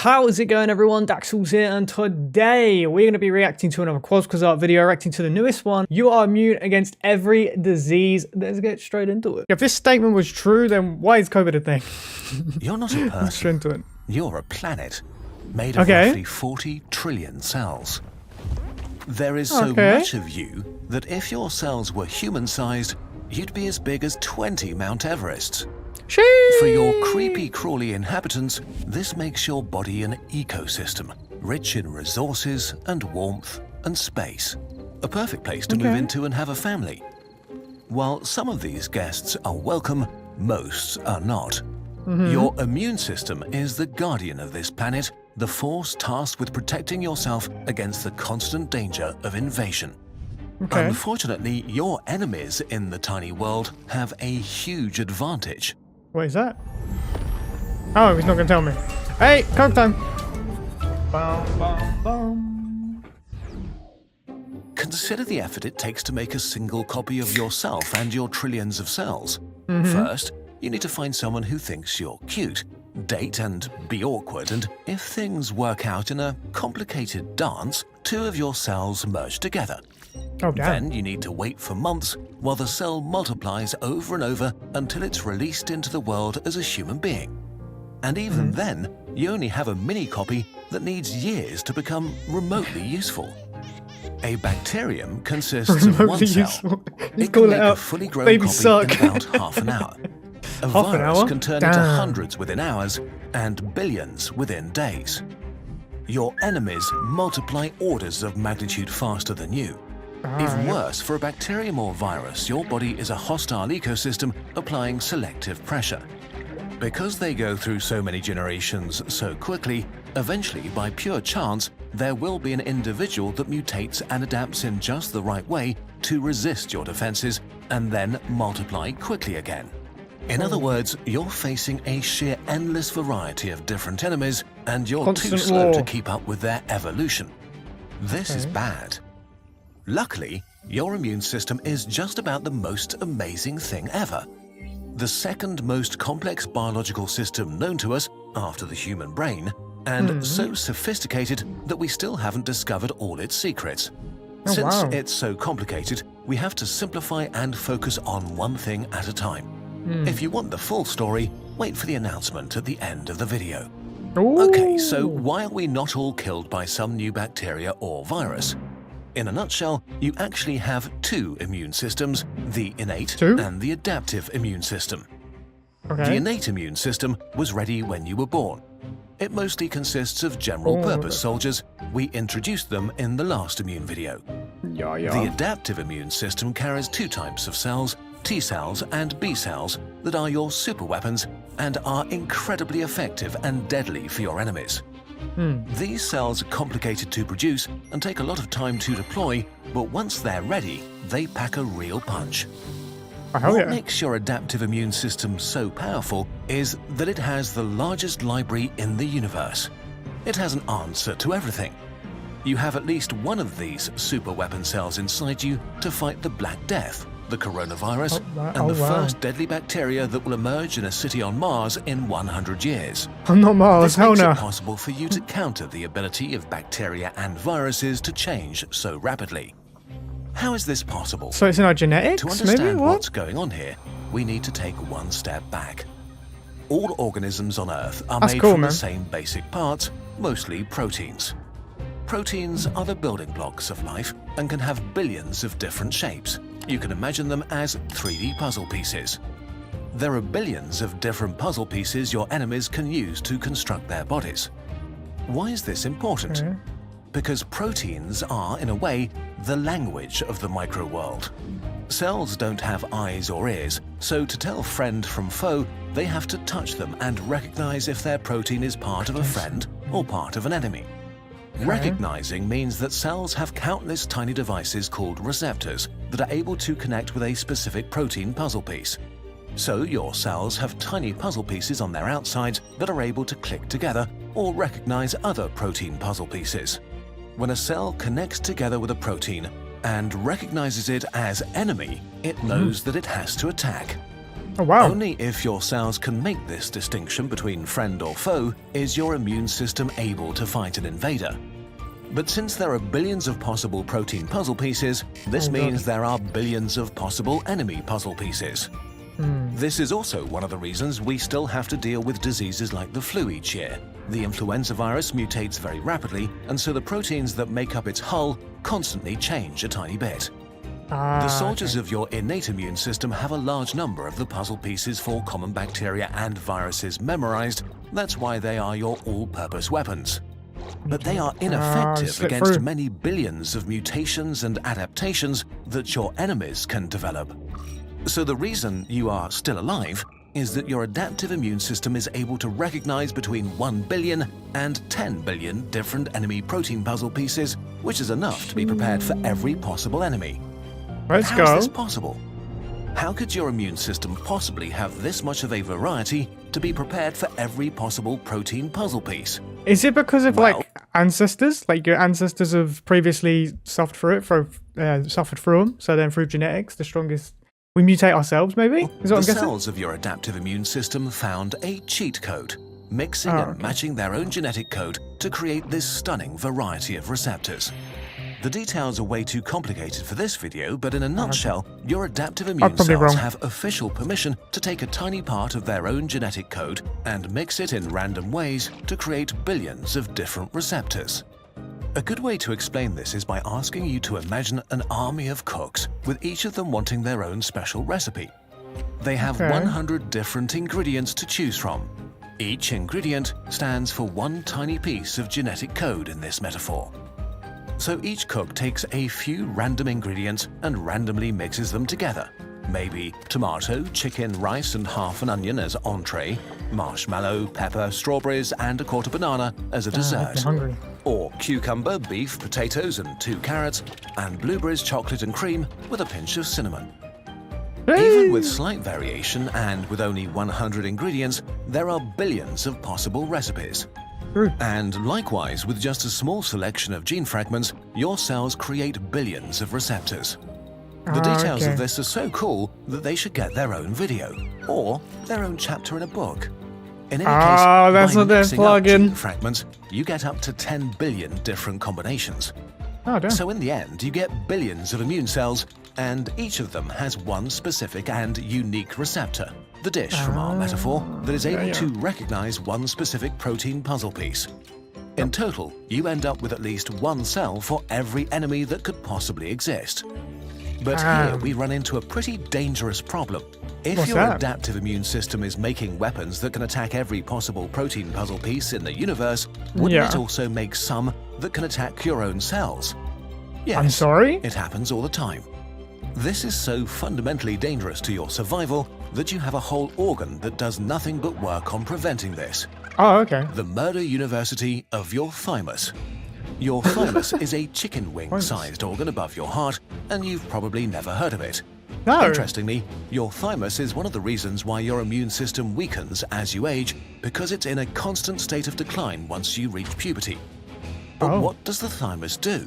How's it going, everyone? Daxellz here, and today we're going to be reacting to another Quaz art video, reacting to the newest one. You are immune against every disease. Let's get straight into it. If this statement was true, then why is COVID a thing? You're not a person. Straight into it. You're a planet made of roughly 40 trillion cells. There is so much of you that if your cells were human-sized, you'd be as big as 20 Mount Everests. For your creepy crawly inhabitants, this makes your body an ecosystem, rich in resources and warmth and space. A perfect place to move into and have a family. While some of these guests are welcome, most are not. Your immune system is the guardian of this planet, the force tasked with protecting yourself against the constant danger of invasion. Unfortunately, your enemies in the tiny world have a huge advantage. What is that? Oh, he's not going to tell me. Hey, Coke time! Bum, bum, bum. Consider the effort it takes to make a single copy of yourself and your trillions of cells. First, you need to find someone who thinks you're cute, date and be awkward, and if things work out in a complicated dance, two of your cells merge together. Then you need to wait for months while the cell multiplies over and over until it's released into the world as a human being. And even then, you only have a mini copy that needs years to become remotely useful. A bacterium consists of one cell. It can make a fully grown copy in about half an hour. A virus can turn into hundreds within hours and billions within days. Your enemies multiply orders of magnitude faster than you. Even worse, for a bacterium or virus, your body is a hostile ecosystem applying selective pressure. Because they go through so many generations so quickly, eventually, by pure chance, there will be an individual that mutates and adapts in just the right way to resist your defenses and then multiply quickly again. In other words, you're facing a sheer endless variety of different enemies, and you're too slow to keep up with their evolution. This is bad. Luckily, your immune system is just about the most amazing thing ever. The second most complex biological system known to us after the human brain, and so sophisticated that we still haven't discovered all its secrets. Since it's so complicated, we have to simplify and focus on one thing at a time. If you want the full story, wait for the announcement at the end of the video. Okay, so why are we not all killed by some new bacteria or virus? In a nutshell, you actually have two immune systems, the innate and the adaptive immune system. The innate immune system was ready when you were born. It mostly consists of general-purpose soldiers. We introduced them in the last immune video. The adaptive immune system carries two types of cells, T cells and B cells, that are your superweapons and are incredibly effective and deadly for your enemies. These cells are complicated to produce and take a lot of time to deploy, but once they're ready, they pack a real punch. What makes your adaptive immune system so powerful is that it has the largest library in the universe. It has an answer to everything. You have at least one of these super weapon cells inside you to fight the Black Death, the coronavirus, and the first deadly bacteria that will emerge in a city on Mars in 100 years. I'm not Mars, hell no. This makes it possible for you to counter the ability of bacteria and viruses to change so rapidly. How is this possible? So it's in our genetics, To understand what's going on here, we need to take one step back. All organisms on Earth are made from the same basic parts, mostly proteins. Proteins are the building blocks of life and can have billions of different shapes. You can imagine them as 3D puzzle pieces. There are billions of different puzzle pieces your enemies can use to construct their bodies. Why is this important? Because proteins are, in a way, the language of the micro-world. Cells don't have eyes or ears, so to tell friend from foe, they have to touch them and recognize if their protein is part of a friend or part of an enemy. Recognizing means that cells have countless tiny devices called receptors that are able to connect with a specific protein puzzle piece. So your cells have tiny puzzle pieces on their outsides that are able to click together or recognize other protein puzzle pieces. When a cell connects together with a protein and recognizes it as enemy, it knows that it has to attack. Oh, wow. Only if your cells can make this distinction between friend or foe is your immune system able to fight an invader. But since there are billions of possible protein puzzle pieces, this means there are billions of possible enemy puzzle pieces. This is also one of the reasons we still have to deal with diseases like the flu each year. The influenza virus mutates very rapidly, and so the proteins that make up its hull constantly change a tiny bit. The soldiers of your innate immune system have a large number of the puzzle pieces for common bacteria and viruses memorized. That's why they are your all-purpose weapons. But they are ineffective against many billions of mutations and adaptations that your enemies can develop. So the reason you are still alive is that your adaptive immune system is able to recognize between 1 billion and 10 billion different enemy protein puzzle pieces, which is enough to be prepared for every possible enemy. Let's How go. is this possible? How could your immune system possibly have this much of a variety to be prepared for every possible protein puzzle piece? Is it because of Well- like ancestors? Like your ancestors have previously suffered through them, so then through genetics, the strongest. We mutate ourselves, maybe? Is what The I'm guessing? cells of your adaptive immune system found a cheat code, mixing and matching their own genetic code to create this stunning variety of receptors. The details are way too complicated for this video, but in a nutshell, your adaptive immune probably cells wrong. have official permission to take a tiny part of their own genetic code and mix it in random ways to create billions of different receptors. A good way to explain this is by asking you to imagine an army of cooks, with each of them wanting their own special recipe. They have 100 different ingredients to choose from. Each ingredient stands for one tiny piece of genetic code in this metaphor. So each cook takes a few random ingredients and randomly mixes them together. Maybe tomato, chicken, rice, and half an onion as entree, marshmallow, pepper, strawberries, and a quarter banana as a dessert. I'm hungry. Or cucumber, beef, potatoes, and 2 carrots, and blueberries, chocolate, and cream with a pinch of cinnamon. Even with slight variation and with only 100 ingredients, there are billions of possible recipes. And likewise, with just a small selection of gene fragments, your cells create billions of receptors. The details of this are so cool that they should get their own video, or their own chapter in a book. In any case, that's by what they're mixing up plugging. gene fragments, you get up to 10 billion different combinations. Oh, damn. So in the end, you get billions of immune cells, and each of them has one specific and unique receptor, the dish from our metaphor, that is able to recognize one specific protein puzzle piece. In total, you end up with at least one cell for every enemy that could possibly exist. But here we run into a pretty dangerous problem. If What's your that? adaptive immune system is making weapons that can attack every possible protein puzzle piece in the universe, wouldn't it also make some that can attack your own cells? Yes, I'm sorry? it happens all the time. This is so fundamentally dangerous to your survival that you have a whole organ that does nothing but work on preventing this. Oh, okay. The murder university of your thymus. Your thymus is a chicken wing-sized organ above your heart, and you've probably never heard of it. No. Interestingly, your thymus is one of the reasons why your immune system weakens as you age, because it's in a constant state of decline once you reach puberty. But what does the thymus do?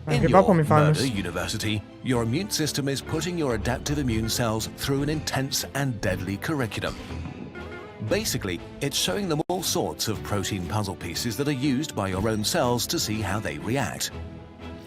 In give your up on me, thymus. murder university, your immune system is putting your adaptive immune cells through an intense and deadly curriculum. Basically, it's showing them all sorts of protein puzzle pieces that are used by your own cells to see how they react.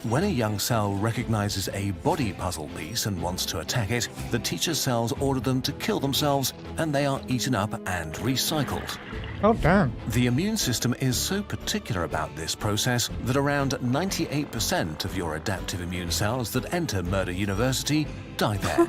When a young cell recognizes a body puzzle piece and wants to attack it, the teacher's cells order them to kill themselves, and they are eaten up and recycled. Oh, damn. The immune system is so particular about this process that around 98% of your adaptive immune cells that enter Murder University die there.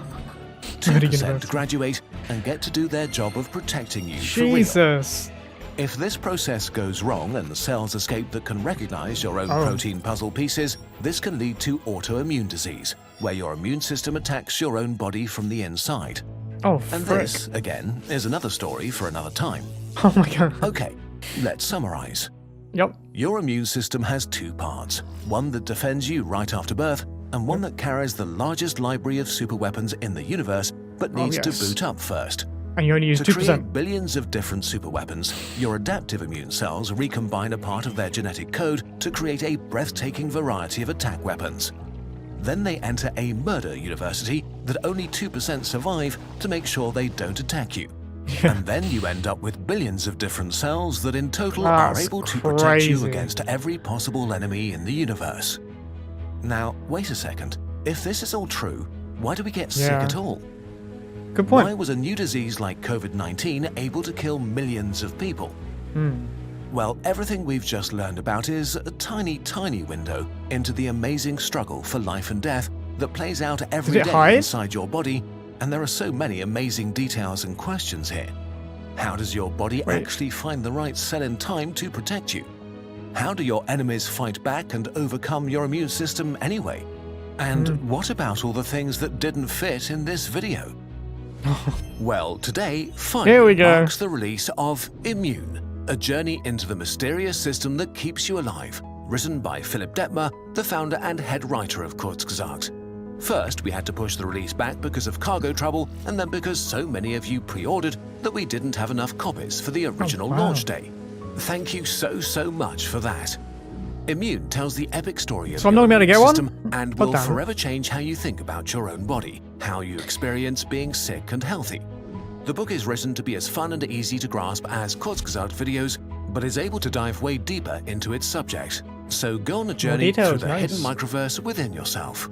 2% graduate and get to do their job of protecting you for real. Jesus. If this process goes wrong and the cells escape that can recognize your own protein puzzle pieces, this can lead to autoimmune disease, where your immune system attacks your own body from the inside. Oh, And frick. this, again, is another story for another time. Oh my god. Okay, let's summarize. Yep. Your immune system has 2 parts, one that defends you right after birth, and one that carries the largest library of superweapons in the universe, but needs to boot up first. And you only use To 2%. create billions of different superweapons, your adaptive immune cells recombine a part of their genetic code to create a breathtaking variety of attack weapons. Then they enter a murder university that only 2% survive to make sure they don't attack you. And then you end up with billions of different cells that in total are able to protect you against every possible enemy in the universe. Now, wait a second. If this is all true, why do we get sick at all? Good point. Why was a new disease like COVID-19 able to kill millions of people? Well, everything we've just learned about is a tiny, tiny window into the amazing struggle for life and death that plays out every day inside your body, and there are so many amazing details and questions here. How does your body actually find the right cell in time to protect you? How do your enemies fight back and overcome your immune system anyway? And what about all the things that didn't fit in this video? Well, today finally marks the release of Immune, a journey into the mysterious system that keeps you alive, written by Philipp Detmer, the founder and head writer of Kurzgesagt. First, we had to push the release back because of cargo trouble, and then because so many of you pre-ordered that we didn't have enough copies for the original launch day. Thank you so much for that. Immune tells the epic story of your immune system and will forever change how you think about your own body, how you experience being sick and healthy. The book is written to be as fun and easy to grasp as Kurzgesagt videos, but is able to dive way deeper into its subject. So go on a journey through the hidden microverse within yourself.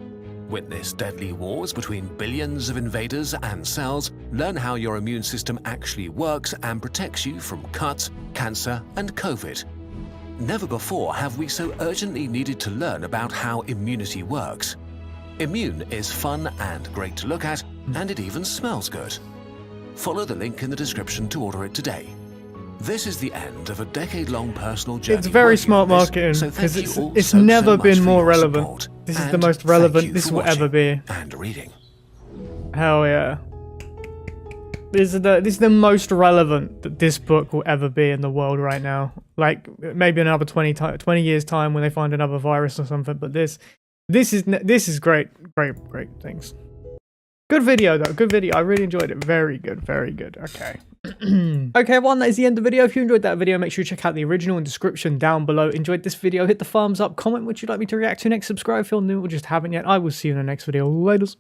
Witness deadly wars between billions of invaders and cells, learn how your immune system actually works and protects you from cuts, cancer, and COVID. Never before have we so urgently needed to learn about how immunity works. Immune is fun and great to look at, and it even smells good. Follow the link in the description to order it today. This is the end of a decade-long personal journey. It's very smart marketing, because it's never been more relevant. This is the most relevant this will ever be. And reading. Hell yeah. This is the most relevant that this book will ever be in the world right now. Like maybe another 20 years time when they find another virus or something. But this is great things. Good video though. Good video. I really enjoyed it. Very good. Very good. Okay. Okay, everyone, that is the end of the video. If you enjoyed that video, make sure you check out the original and description down below. Enjoyed this video, hit the thumbs up, comment what you'd like me to react to next, subscribe if you're new or just haven't yet. I will see you in the next video. Laters.